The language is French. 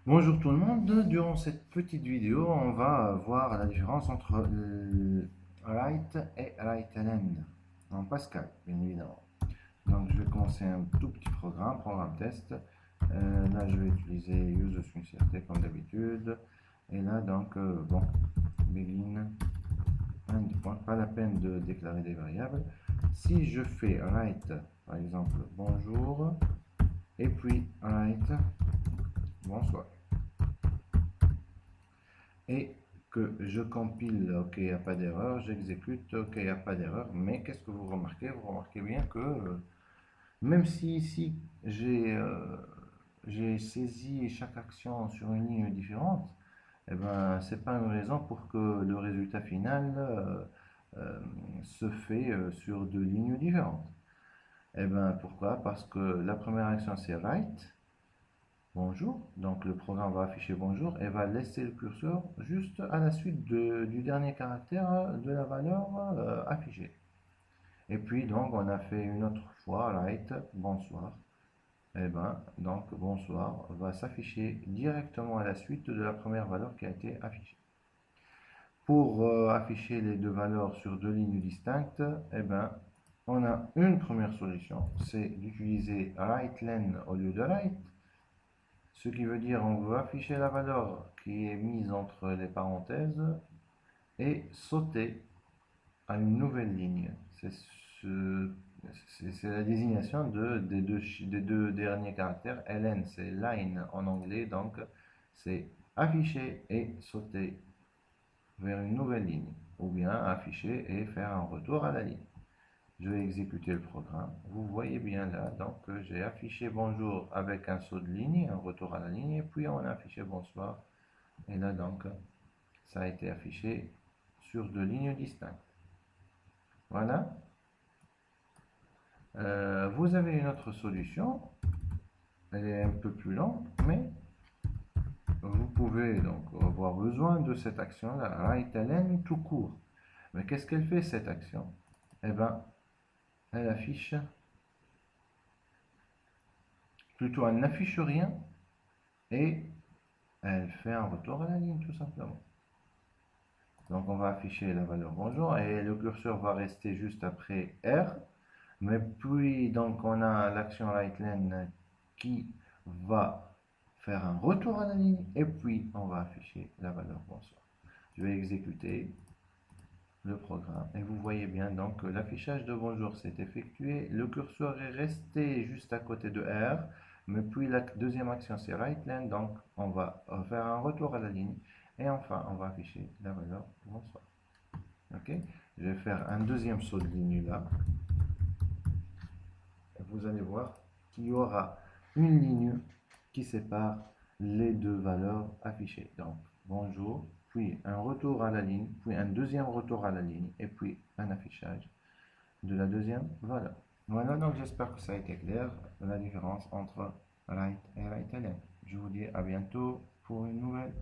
Bonjour tout le monde, durant cette petite vidéo, on va voir la différence entre right et right ln en Pascal, bien évidemment. Donc je vais commencer un tout petit programme test. Là je vais utiliser useStringCrt comme d'habitude. Et là donc, bon, begin, endpoint, pas la peine de déclarer des variables. Si je fais right, par exemple, bonjour, et puis right, bonsoir. Et que je compile, ok, il n'y a pas d'erreur, j'exécute, ok, il n'y a pas d'erreur, mais qu'est-ce que vous remarquez? Vous remarquez bien que même si ici j'ai saisi chaque action sur une ligne différente, eh ben, c'est pas une raison pour que le résultat final euh, se fait sur deux lignes différentes. Eh ben, pourquoi? Parce que la première action c'est write, bonjour, donc le programme va afficher bonjour et va laisser le curseur juste à la suite du dernier caractère de la valeur affichée. Et puis donc on a fait une autre fois write bonsoir. Et ben donc bonsoir va s'afficher directement à la suite de la première valeur qui a été affichée. Pour afficher les deux valeurs sur deux lignes distinctes, eh ben, on a une première solution, c'est d'utiliser writeLen au lieu de write. Ce qui veut dire on veut afficher la valeur qui est mise entre les parenthèses et sauter à une nouvelle ligne. Ce- c'est la désignation des deux derniers caractères. ln, c'est line en anglais, donc c'est afficher et sauter vers une nouvelle ligne, ou bien afficher et faire un retour à la ligne. Je vais exécuter le programme. Vous voyez bien là, donc j'ai affiché bonjour avec un saut de ligne, un retour à la ligne, et puis on a affiché bonsoir. Et là donc, ça a été affiché sur deux lignes distinctes. Voilà. Vous avez une autre solution. Elle est un peu plus lente, mais vous pouvez donc avoir besoin de cette action-là, writeLn tout court. Mais qu'est-ce qu'elle fait cette action? Eh bien, elle affiche, plutôt elle n'affiche rien et elle fait un retour à la ligne tout simplement. Donc on va afficher la valeur bonjour et le curseur va rester juste après R. Mais puis donc on a l'action writeLn qui va faire un retour à la ligne et puis on va afficher la valeur bonsoir. Je vais exécuter le programme et vous voyez bien donc que l'affichage de bonjour s'est effectué, le curseur est resté juste à côté de R, mais puis la deuxième action c'est writeLn, donc on va faire un retour à la ligne et enfin on va afficher la valeur bonsoir. Ok, je vais faire un deuxième saut de ligne là. Vous allez voir qu'il y aura une ligne qui sépare les deux valeurs affichées. Donc, bonjour, puis un retour à la ligne, puis un deuxième retour à la ligne, et puis un affichage de la deuxième valeur. Voilà, donc j'espère que ça a été clair, la différence entre write et writeLn. Je vous dis à bientôt pour une nouvelle